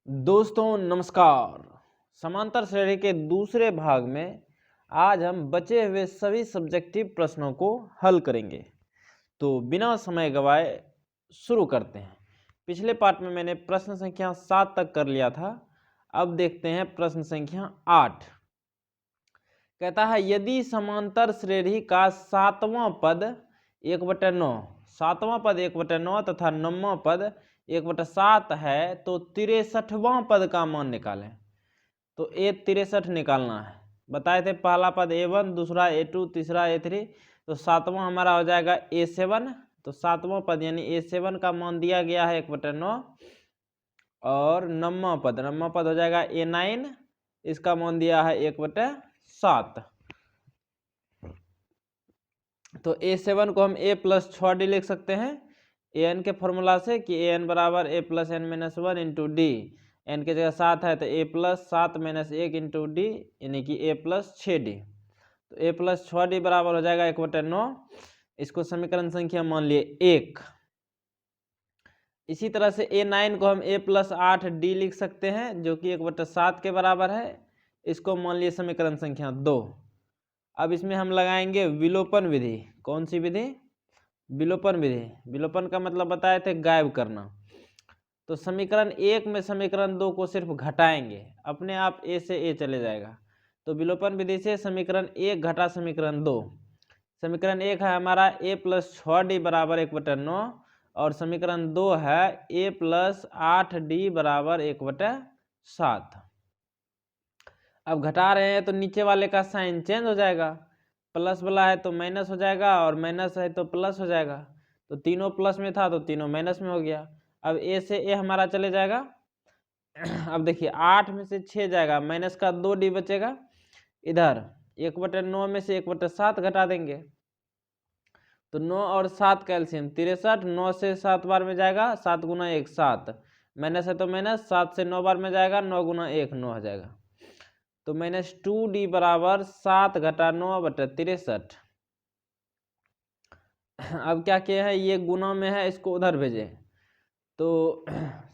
दोस्तों नमस्कार। समांतर श्रेणी के दूसरे भाग में आज हम बचे हुए सभी सब्जेक्टिव प्रश्नों को हल करेंगे। तो बिना समय गवाए शुरू करते हैं। पिछले पार्ट में मैंने प्रश्न संख्या 7 तक कर लिया था। अब देखते हैं प्रश्न संख्या 8। कहता है यदि समांतर श्रेणी का सातवां पद 1/9, सातवां पद 1/9 तथा 9वां पद 1/7 है तो 63वां पद का मान निकालें। तो ए 63 निकालना है। बताए थे पहला पद A1, दूसरा A2, तीसरा A3। तो सातवां हमारा हो जाएगा A7। तो सातवां पद यानी A7 का मान दिया गया है 1/9 और 9वां पद हो जाएगा A9, इसका मान दिया है 1/7। तो A7 को हम A+6D लिख सकते हैं an के फॉर्मूला से कि an बराबर A+n-1 इंटू डी। n की जगह 7 है तो A+7-1 इंटू डी यानी कि A+6D। तो A+6D बराबर हो जाएगा 1/9। इसको समीकरण संख्या मान लिए 1। इसी तरह से A9 को हम A+8D लिख सकते हैं जो कि 1/7 के बराबर है। इसको मान लिए समीकरण संख्या 2। अब इसमें हम लगाएंगे विलोपन विधि। कौन सी विधि? विलोपन विधि। विलोपन का मतलब बताए थे गायब करना। तो समीकरण 1 में समीकरण 2 को सिर्फ घटाएंगे, अपने आप ए से ए चले जाएगा। तो विलोपन विधि से समीकरण 1 घटा समीकरण 2। समीकरण 1 है हमारा A+6D बराबर 1/9 और समीकरण 2 है A+8D बराबर 1/7। अब घटा रहे हैं तो नीचे वाले का साइन चेंज हो जाएगा। प्लस वाला है तो माइनस हो जाएगा और माइनस है तो प्लस हो जाएगा। तो तीनों प्लस में था तो तीनों माइनस में हो गया। अब ए से ए हमारा चले जाएगा। अब देखिए 8 में से 6 जाएगा, माइनस का 2D बचेगा। इधर 1/9 में से 1/7 घटा देंगे तो 9 और 7 का एलसीएम 63। 9 से 7 बार में जाएगा, 7 गुना 1 7, माइनस है तो माइनस, 7 से 9 बार में जाएगा, 9 गुना 1 9 हो जाएगा। तो -2D बराबर 7 घटा 9/63। अब क्या किया है, ये गुना में है, इसको उधर भेजे तो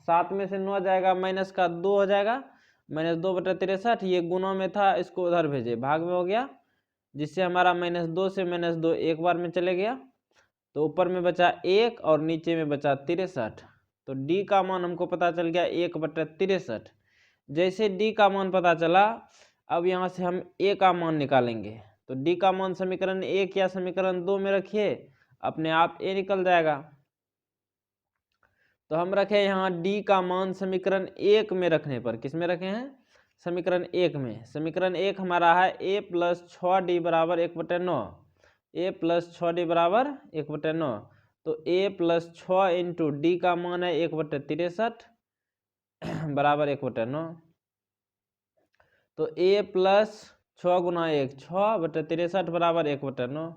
7 में से 9 जाएगा, माइनस का 2 हो जाएगा, -2/63। ये गुना में था, इसको उधर भेजे, भाग में हो गया, जिससे हमारा -2 से -2 एक बार में चले गया। तो ऊपर में बचा 1 और नीचे में बचा 63। तो D का मान हमको पता चल गया 1/63। जैसे D का मान पता चला, अब यहाँ से हम A का मान निकालेंगे। तो D का मान समीकरण 1 या समीकरण 2 में रखिए, अपने आप A निकल जाएगा। तो हम रखे यहाँ D का मान समीकरण 1 में रखने पर, किस में रखे हैं? समीकरण 1 में। समीकरण 1 हमारा है A+6D बराबर 1/9। A+6D बराबर 1/9। तो A+6 इंटू D का मान है 1/63 बराबर 1/9। तो A+6 गुना 1 6/63 बराबर 1/9।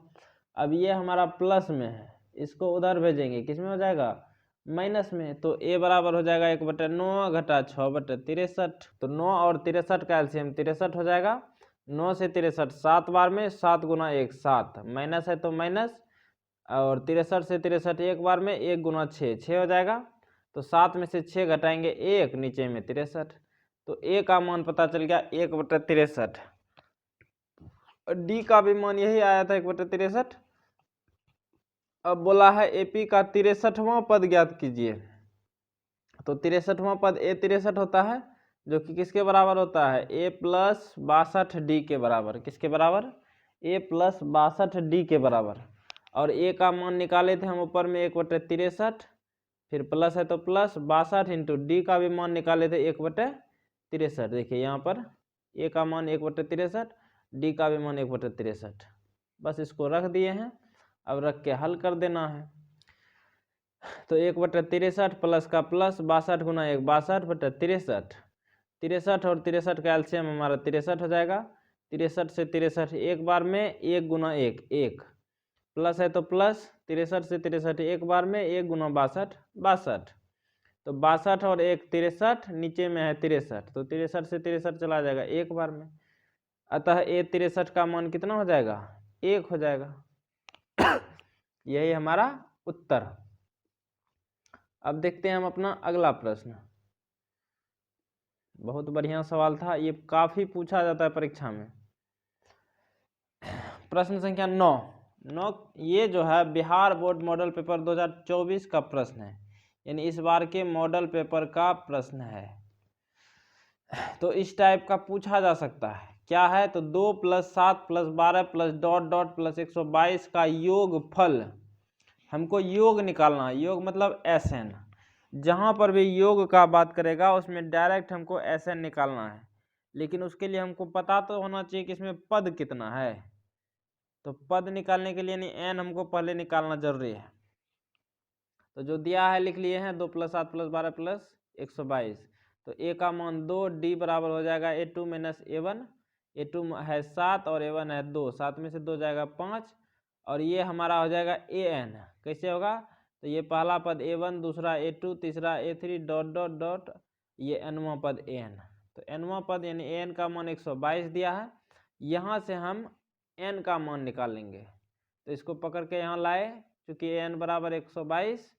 अब ये हमारा प्लस में है, इसको उधर भेजेंगे, किस में हो जाएगा? माइनस में। तो A बराबर हो जाएगा 1/9 घटा 6/63। तो 9 और 63 का एलसीएम 63 हो जाएगा। 9 से 63 7 बार में, 7 गुना 1 7, माइनस है तो माइनस, और 63 से 63 एक बार में, 1 गुना 6 6 हो जाएगा। तो 7 में से 6 घटाएंगे 1, नीचे में 63। तो A का मान पता चल गया 1/63। D का भी मान यही आया था 1/63। अब बोला है AP का 63वां पद ज्ञात कीजिए। तो 63वां पद A63 होता है, जो कि किसके बराबर होता है? A+62D के बराबर। किसके बराबर? A+62D के बराबर। और A का मान निकाले थे हम ऊपर में 1/63, फिर प्लस है तो प्लस 62 इंटू D का भी मान निकाले थे 1/63। देखिए यहाँ पर A का मान 1/63, D का भी मान 1/63। बस इसको रख दिए हैं, अब रख के हल कर देना है। तो 1/63 प्लस का प्लस, 62 गुना 1 62/63। 63 और 63 का एलसीएम हमारा 63 हो जाएगा। 63 से 63 एक बार में, 1 गुना 1 1, प्लस है तो प्लस, 63 से 63 एक बार में, 1 गुना 62 62। तो 62 और 1 63, नीचे में है 63, तो 63 से 63 चला जाएगा एक बार में। अतः A63 का मान कितना हो जाएगा? 1 हो जाएगा। यही हमारा उत्तर। अब देखते हैं हम अपना अगला प्रश्न। बहुत बढ़िया सवाल था, ये काफी पूछा जाता है परीक्षा में। प्रश्न संख्या 9 ये जो है बिहार बोर्ड मॉडल पेपर 2024 का प्रश्न है, यानी इस बार के मॉडल पेपर का प्रश्न है। तो इस टाइप का पूछा जा सकता है। क्या है? तो 2 + 7 + 12 + डॉट डॉट + 122 का योगफल हमको योग निकालना है। योग मतलब SN, जहां पर भी योग का बात करेगा उसमें डायरेक्ट हमको SN निकालना है, लेकिन उसके लिए हमको पता तो होना चाहिए कि इसमें पद कितना है। तो पद निकालने के लिए n हमको पहले निकालना जरूरी है। तो जो दिया है लिख लिए हैं, 2 + 7 + 12 + 122। तो a का मान 2, d बराबर हो जाएगा a2 - a1। a2 है 7 और a1 है 2, 7 में से 2 जाएगा 5, और ये हमारा हो जाएगा an। कैसे होगा? तो ये पहला पद a1, दूसरा a2, तीसरा a3 डॉट डॉट डॉट, ये nवां पद an। तो nवां पद यानी an का मान 122 दिया है। यहाँ से हम n का मान निकालेंगे। तो इसको पकड़ के यहाँ लाए, क्योंकि n बराबर 122।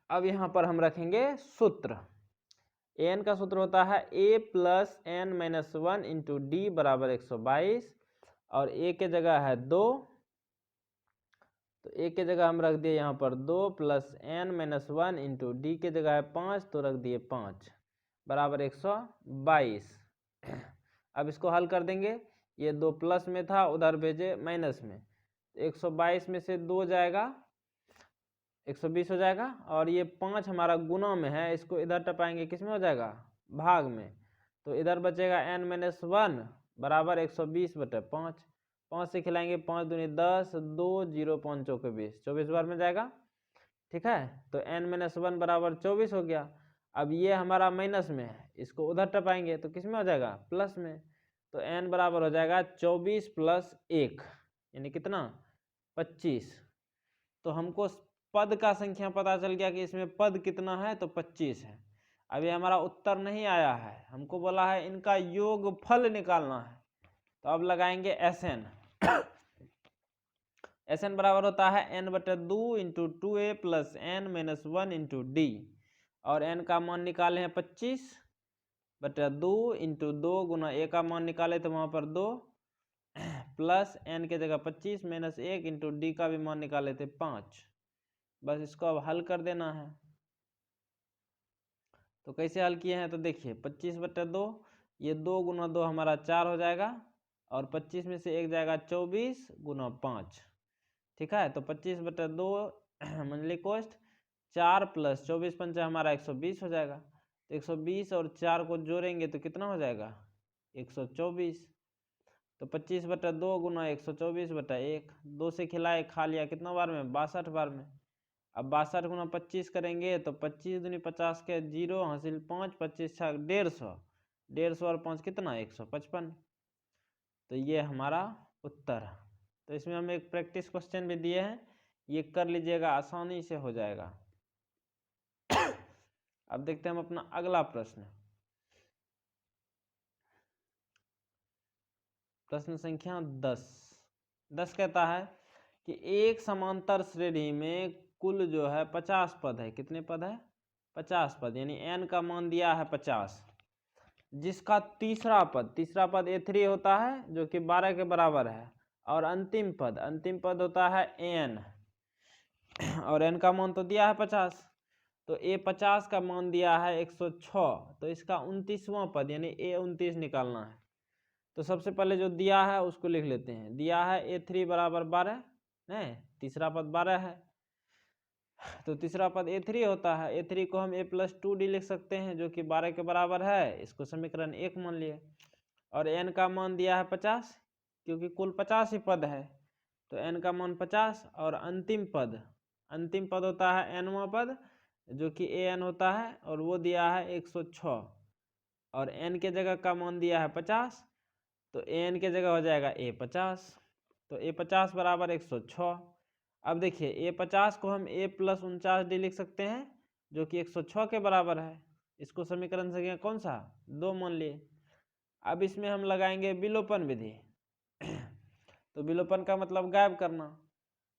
अब यहाँ पर हम रखेंगे सूत्र। an का सूत्र होता है a + n - 1 × d बराबर 122, और a के जगह है 2, तो a के जगह हम रख दिए यहाँ पर 2 + n - 1 × d के जगह है 5, तो रख दिए 5 बराबर 122। अब इसको हल कर देंगे। ये 2 प्लस में था, उधर भेजे माइनस में, तो 122 में से 2 जाएगा 120 हो जाएगा, और ये 5 हमारा गुना में है, इसको इधर टपाएंगे, किस में हो जाएगा? भाग में। तो इधर बचेगा n - 1 बराबर 120/5। 5 से खिलाएंगे, 5 दूनी 10, 2 0 5 चौके 20, 24 बार में जाएगा। ठीक है, तो n - 1 बराबर 24 हो गया। अब ये हमारा माइनस में है, इसको उधर टपाएंगे तो किस में हो जाएगा? प्लस में। तो n बराबर हो जाएगा 24 + 1, यानी कितना? 25। तो हमको पद का संख्या पता चल गया कि इसमें पद कितना है, तो 25 है। अभी हमारा उत्तर नहीं आया है, हमको बोला है इनका योगफल निकालना है। तो अब लगाएंगे SN। SN बराबर होता है n/2 × 2a + n - 1 × d, और n का मान निकाले हैं 25/2 × 2 गुना a का मान निकाले तो वहां पर 2, प्लस n के जगह 25 - 1 × d का भी मान निकाले थे 5। बस इसको अब हल कर देना है। तो कैसे हल किए हैं? तो देखिए 25/2, ये 2 × 2 हमारा 4 हो जाएगा, और 25 में से 1 जाएगा 24 × 5। ठीक है, तो 25/2 मंथली कॉस्ट 4 + 24 पंचा हमारा 120 हो जाएगा। तो 120 और 4 को जोड़ेंगे तो कितना हो जाएगा? 124। तो 25/2 गुना 124/1, 2 से खिलाए, खा लिया कितना बार में? 62 बार में। अब 62 गुना 25 करेंगे तो 25 दूनी 50 के 0 हासिल 5, 25 छक 150, 150 और 5 कितना? 155। तो ये हमारा उत्तर है। तो इसमें हम एक प्रैक्टिस क्वेश्चन भी दिए हैं, ये कर लीजिएगा, आसानी से हो जाएगा। अब देखते हैं हम अपना अगला प्रश्न। प्रश्न संख्या 10 कहता है कि एक समांतर श्रेणी में कुल जो है 50 पद है। कितने पद है? 50 पद, यानी n का मान दिया है 50, जिसका तीसरा पद a3 होता है जो कि 12 के बराबर है, और अंतिम पद होता है n, और n का मान तो दिया है 50, तो a50 का मान दिया है 106, तो इसका 29वां पद यानी a29 निकालना है। तो सबसे पहले जो दिया है उसको लिख लेते हैं। दिया है a3 बराबर 12 है, तीसरा पद 12 है, तो तीसरा पद a3 होता है। a3 को हम a + 2d लिख सकते हैं जो कि 12 के बराबर है, इसको समीकरण 1 मान लिए। और n का मान दिया है 50, क्योंकि कुल 50 ही पद है, तो n का मान 50, और अंतिम पद होता है nवां पद जो कि an होता है, और वो दिया है 106, और n के जगह का मान दिया है 50, तो an के जगह हो जाएगा a50, तो a50 बराबर 106। अब देखिए a50 को हम a + 49d लिख सकते हैं जो कि 106 के बराबर है। इसको समीकरण संख्या कौन सा? 2 मान लिए। अब इसमें हम लगाएंगे विलोपन विधि। तो विलोपन का मतलब गायब करना।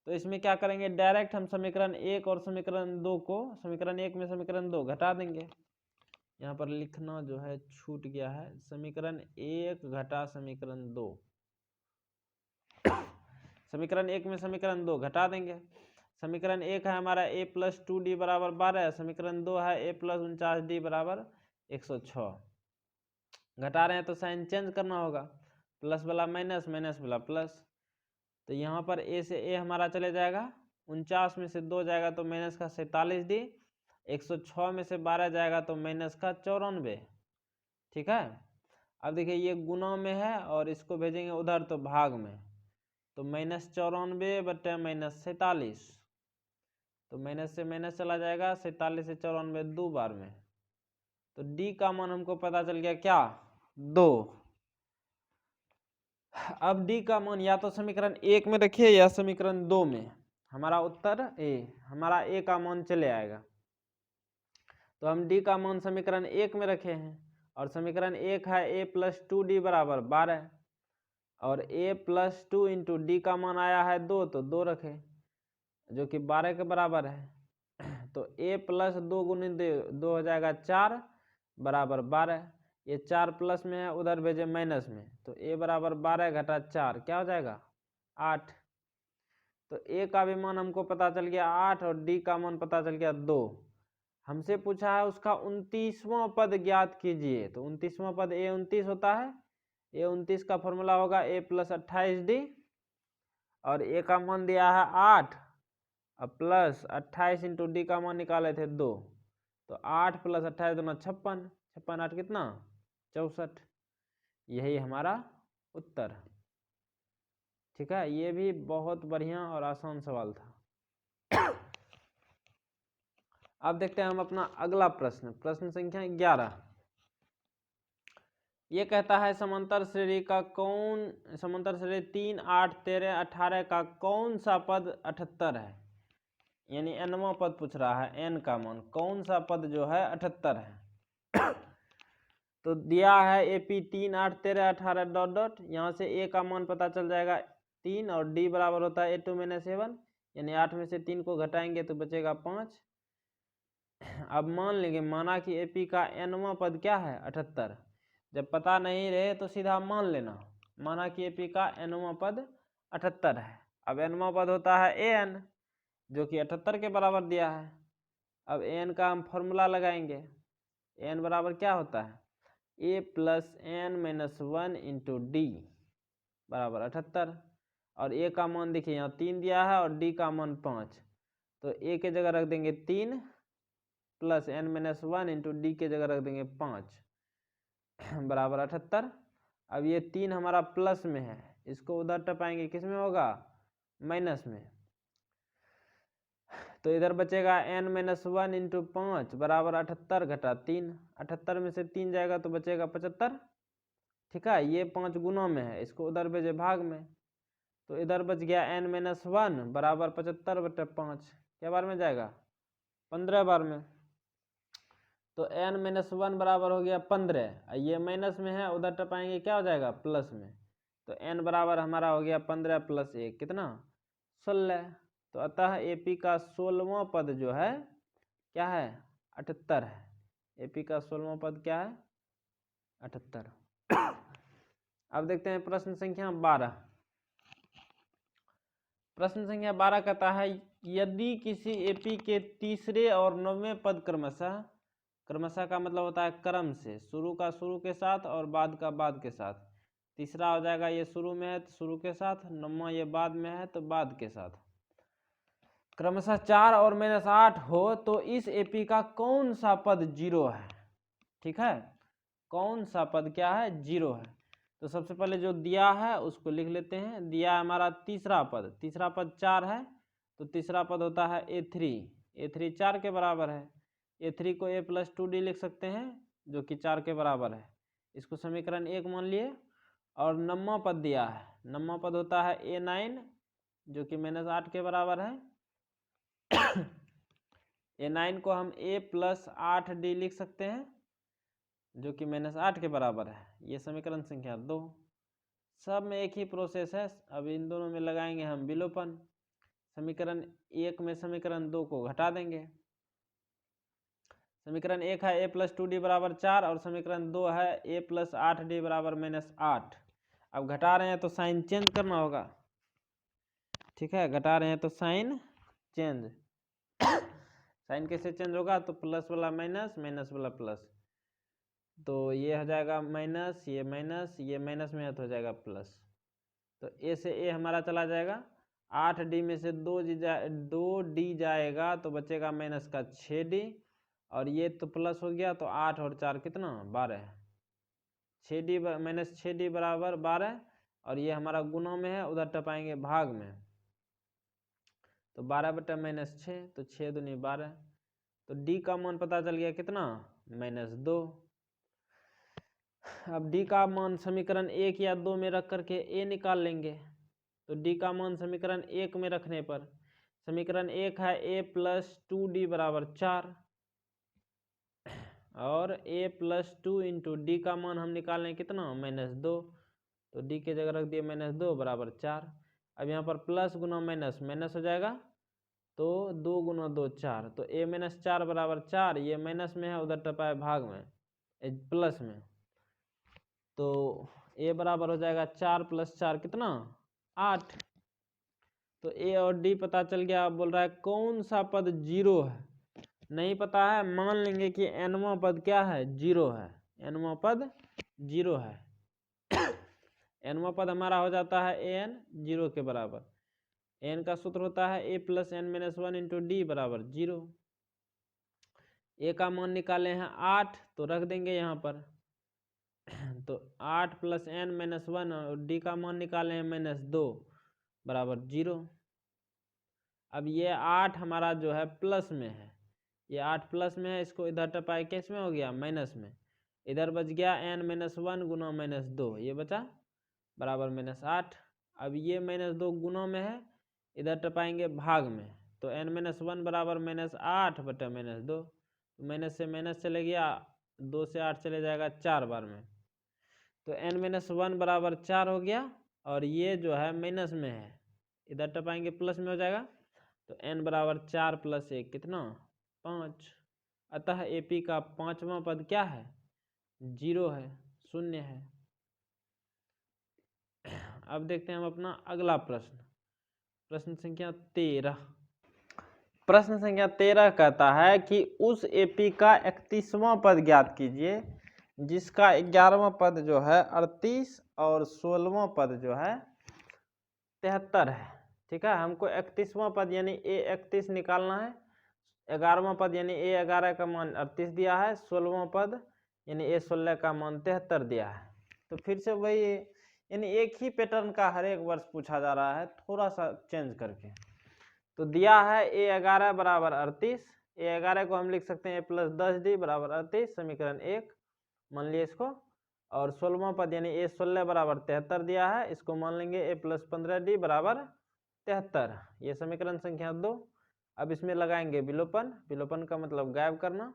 तो इसमें क्या करेंगे? डायरेक्ट हम समीकरण 1 और समीकरण 2 को, समीकरण 1 में समीकरण 2 घटा देंगे, यहाँ पर लिखना जो है छूट गया है। समीकरण 1 घटा समीकरण 2। समीकरण 1 में समीकरण 2 घटा देंगे। समीकरण 1 है हमारा a प्लस 2d बराबर 12। समीकरण 2 है a प्लस 49d बराबर 106। घटा रहे हैं तो साइन चेंज करना होगा, प्लस वाला माइनस, माइनस वाला प्लस। तो यहाँ पर a से a हमारा चले जाएगा, 49 में से 2 जाएगा तो माइनस का 47d, 106 में से 12 जाएगा तो माइनस का 94। ठीक है। अब देखिए ये गुना में है और इसको भेजेंगे उधर तो भाग में, तो -94 बटे -47, तो माइनस से माइनस चला जाएगा, 47 से 94 दो बार में, तो d का मान हमको पता चल गया क्या, 2। अब d का मान या तो समीकरण 1 में रखिए या समीकरण 2 में। हमारा उत्तर हमारा a का मान चले आएगा। तो हम d का मान समीकरण 1 में रखे हैं और समीकरण 1 है a प्लस 2d बराबर 12 और a प्लस 2 इंटू डी का मान आया है 2, तो 2 रखे जो कि 12 के बराबर है। तो a प्लस 2 गुने 2 हो जाएगा 4 बराबर 12। ये 4 प्लस में है, उधर भेजे माइनस में, तो a बराबर 12 घटा 4 क्या हो जाएगा, 8। तो a का भी मान हमको पता चल गया 8 और d का मान पता चल गया 2। हमसे पूछा है उसका 29वां पद ज्ञात कीजिए, तो 29वां पद a 29 होता है। a 29 का फॉर्मूला होगा a प्लस 28d और a का मान दिया है 8 और प्लस 28 इंटू डी का मान निकाले थे 2, तो 8 प्लस 28 दोनों 56, 56 8 कितना, 64। यही हमारा उत्तर। ठीक है, ये भी बहुत बढ़िया और आसान सवाल था। अब देखते हैं हम अपना अगला प्रश्न, प्रश्न संख्या 11। ये कहता है समांतर श्रेणी 3 8 13 18 का कौन सा पद 78 है, यानी nवां पद पूछ रहा है, n का मान कौन सा पद जो है 78 है। तो दिया है AP 3 8 13 18 डॉट डॉट, यहाँ से a का मान पता चल जाएगा 3 और d बराबर होता है a2 - a1, यानी 8 में से 3 को घटाएंगे तो बचेगा 5। अब मान लेंगे, माना कि AP का nवां पद क्या है 78। जब पता नहीं रहे तो सीधा मान लेना, माना कि AP का nवां पद 78 है। अब nवां पद होता है an जो कि 78 के बराबर दिया है। अब an का हम फॉर्मूला लगाएंगे, n बराबर क्या होता है, a plus n - 1 into D बराबर 78। और a का मान देखिए यहाँ 3 दिया है और d का मान 5, तो a के जगह रख देंगे 3 प्लस n - 1 इंटू डी के जगह रख देंगे 5 बराबर 78। अब ये 3 हमारा प्लस में है, इसको उधर टपाएंगे, किस में होगा, माइनस में, तो इधर बचेगा n - 1 इंटू 5 बराबर 78 घटा 3। 78 में से 3 जाएगा तो बचेगा 75। ठीक है, ये 5 गुना में है, इसको उधर भेजे भाग में, तो इधर बच गया n - 1 बराबर 75 बटे 5, क्या बार में जाएगा, 15 बार में। तो n - 1 बराबर हो गया 15, ये माइनस में है, उधर टपाएंगे क्या हो जाएगा, प्लस में, तो n बराबर हमारा हो गया 15 प्लस 1 कितना, 16। तो अतः AP का 16वां पद जो है क्या है, 78 है। AP का 16वां पद क्या है, 78। अब देखते हैं प्रश्न संख्या 12। प्रश्न संख्या 12 कहता है यदि किसी AP के तीसरे और 9वें पद क्रमशः का मतलब होता है क्रम से, शुरू का शुरू के साथ और बाद का बाद के साथ, तीसरा हो जाएगा ये शुरू में है तो शुरू के साथ, 9वां ये बाद में है तो बाद के साथ, क्रमशः 4 और -8 हो तो इस AP का कौन सा पद 0 है। ठीक है, कौन सा पद क्या है, 0 है। तो सबसे पहले जो दिया है उसको लिख लेते हैं। दिया है हमारा तीसरा पद 4 है, तो तीसरा पद होता है A3 4 के बराबर है। A3 को a प्लस 2d लिख सकते हैं जो कि 4 के बराबर है, इसको समीकरण 1 मान लिए। और 9वां पद दिया है, 9वां पद होता है A9 जो कि -8 के बराबर है। A9 को हम a प्लस 8d लिख सकते हैं जो कि -8 के बराबर है। ये समीकरण संख्या 2। सब में एक ही प्रोसेस है, अब इन दोनों में लगाएंगे हम विलोपन। समीकरण 1 में समीकरण 2 को घटा देंगे, समीकरण 1 है a+2d बराबर 4 और समीकरण 2 है a+8d बराबर -8। अब घटा रहे हैं तो साइन चेंज करना होगा, ठीक है, घटा रहे हैं तो साइन चेंज साइन कैसे चेंज होगा, तो प्लस वाला माइनस, माइनस वाला प्लस, तो ये हो जाएगा माइनस, ये माइनस, ये माइनस में हो जाएगा प्लस। तो ए से ए हमारा चला जाएगा, 8d में से 2d जाएगा तो बचेगा माइनस का 6d, और ये तो प्लस हो गया, तो 8 और 4 कितना 12, 6d माइनस 6d बराबर 12, और ये हमारा गुणों में है, उधर टपाएंगे भाग में, तो 12/-6, तो 6 दूनी 12, तो d का मान पता चल गया कितना -2। अब d का मान समीकरण 1 या 2 में रख करके a निकाल लेंगे, तो d का मान समीकरण 1 में रखने पर समीकरण 1 है a+2d बराबर 4, और a+2 इंटू डी का मान हम निकाल लें कितना -2, तो d के जगह रख दिए -2 बराबर 4। अब यहाँ पर प्लस गुना माइनस माइनस हो जाएगा, तो 2 गुना 2 4, तो a-4 बराबर 4, ये माइनस में है, उधर टपाए भाग में प्लस में, तो a बराबर हो जाएगा 4 + 4 कितना 8। तो a और d पता चल गया। अब बोल रहा है कौन सा पद 0 है, नहीं पता है, मान लेंगे कि nवां पद क्या है 0 है, nवां पद 0 है nवां पद हमारा हो जाता है an 0 के बराबर, n का सूत्र होता है a + n-1 इंटू डी बराबर 0। a का मान निकाले हैं 8, तो रख देंगे यहाँ पर, तो 8 + n-1, और d का मान निकाले हैं -2 बराबर 0। अब ये 8 हमारा जो है प्लस में है, ये 8 प्लस में है, इसको इधर टपाए किस में हो गया माइनस में, इधर बच गया n-1 गुना -2, ये बचा बराबर -8। अब ये -2 गुना में है, इधर टपाएंगे भाग में, तो n-1 बराबर -8/-2, तो माइनस से माइनस चले गया, 2 से 8 चले जाएगा 4 बार में, तो n-1 बराबर 4 हो गया, और ये जो है माइनस में है, इधर टपाएंगे प्लस में हो जाएगा, तो n बराबर 4 + 1 कितना 5। अतः AP का 5वां पद क्या है 0 है, 0 है। अब देखते हैं हम अपना अगला प्रश्न, प्रश्न संख्या 13। प्रश्न संख्या 13 कहता है कि उस AP का 31वां पद ज्ञात कीजिए जिसका 11वां पद जो है 38 और 16वां पद जो है 73 है। ठीक है, हमको 31वां पद यानी a31 निकालना है, 11वां पद यानी a11 का मान 38 दिया है, 16वां पद यानी a16 का मान 73 दिया है। तो फिर से वही यानी एक ही पैटर्न का हर एक वर्ष पूछा जा रहा है, थोड़ा सा चेंज करके। तो दिया है a11 बराबर 38, a11 को हम लिख सकते हैं a+10d बराबर 38, समीकरण 1 मान लिया इसको, और 16वां पद यानी a16 बराबर 73 दिया है, इसको मान लेंगे a+15d बराबर 73, ये समीकरण संख्या 2। अब इसमें लगाएंगे विलोपन, विलोपन का मतलब गायब करना,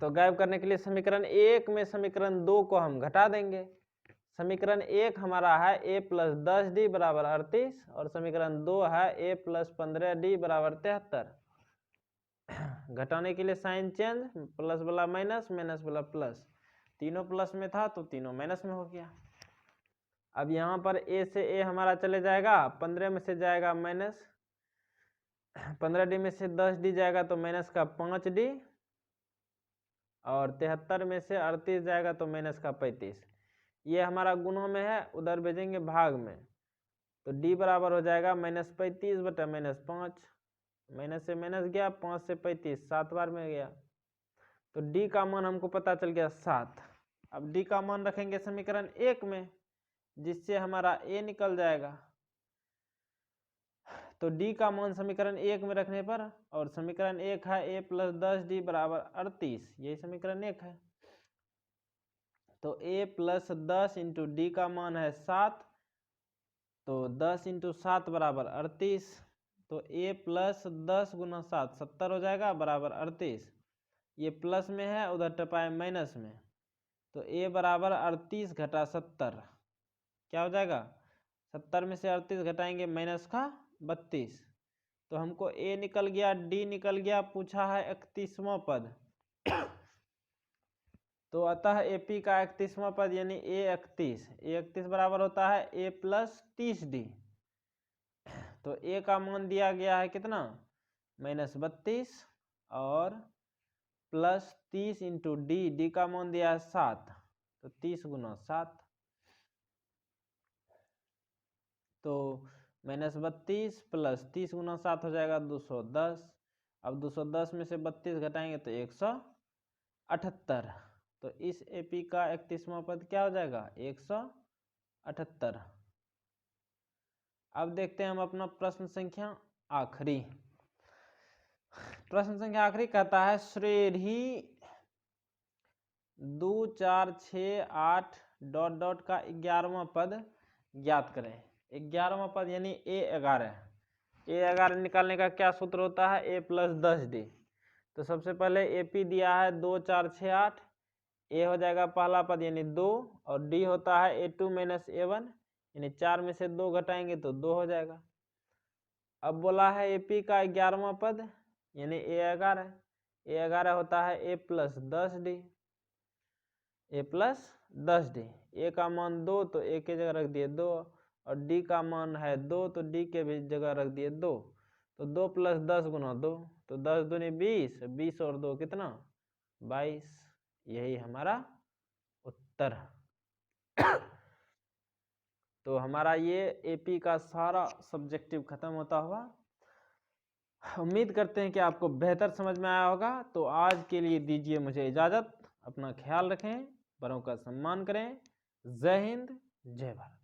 तो गायब करने के लिए समीकरण 1 में समीकरण 2 को हम घटा देंगे। समीकरण 1 हमारा है a+10d बराबर 38, और समीकरण 2 है a+15d बराबर 73। घटाने के लिए साइन चेंज, प्लस वाला माइनस, माइनस वाला प्लस, तीनों प्लस में था तो तीनों माइनस में हो गया। अब यहाँ पर a से a हमारा चले जाएगा, 15 में से जाएगा माइनस, 15d में से 10d जाएगा तो माइनस का 5d, और 73 में से 38 जाएगा तो माइनस का 35। ये हमारा गुणों में है, उधर भेजेंगे भाग में, तो d बराबर हो जाएगा -35/-5, माइनस से माइनस गया, 5 से 35 7 बार में गया, तो d का मान हमको पता चल गया 7। अब d का मान रखेंगे समीकरण 1 में, जिससे हमारा a निकल जाएगा, तो d का मान समीकरण 1 में रखने पर, और समीकरण 1 है a+10d बराबर 38, यही समीकरण 1 है, तो a+10 इंटू डी का मान है 7, तो 10 इंटू 7 बराबर 38, तो a+10 गुना 7 70 हो जाएगा बराबर 38, ये प्लस में है, उधर टपाए माइनस में, तो a बराबर 38 घटा 70 क्या हो जाएगा, 70 में से 38 घटाएंगे माइनस का 32, तो हमको ए निकल गया, डी निकल गया, पूछा है 31वां पद। तो अतः एपी का 31वां पद यानी ए31 बराबर होता है ए प्लस 30D। तो ए का मान दिया गया है कितना, -32 और प्लस 30 इंटू डी का मान दिया है 7, तो 30 गुना 7, तो -32 प्लस 30 गुना 7 हो जाएगा 210। अब 210 में से 32 घटाएंगे तो 178। तो इस एपी का 31वां पद क्या हो जाएगा, 178। अब देखते हैं हम अपना प्रश्न संख्या आखिरी। प्रश्न संख्या आखिरी कहता है श्रेणी 2 4 6 8 ... का 11वां पद ज्ञात करें। 11वां पद यानी A11 निकालने का क्या सूत्र होता है, A प्लस 10D। तो सबसे पहले AP दिया है 2 4 6 8, A हो जाएगा पहला पद यानी 2, और D होता है A2 माइनस A1 यानी 4 में से 2 घटाएंगे तो 2 हो जाएगा। अब बोला है AP का 11वां पद यानी A11 होता है A plus 10D। A plus 10D, A का मान 2 तो A की जगह रख दिए 2, और D का मान है 2 तो D के भी जगह रख दिए 2। तो 2 प्लस 10 गुना 2, तो 10 दूनी 20, 20 और 2 कितना, 22। यही हमारा उत्तर। तो हमारा ये एपी का सारा सब्जेक्टिव खत्म होता हुआ। उम्मीद करते हैं कि आपको बेहतर समझ में आया होगा। तो आज के लिए दीजिए मुझे इजाज़त। अपना ख्याल रखें, बड़ों का सम्मान करें। जय हिंद, जय भारत।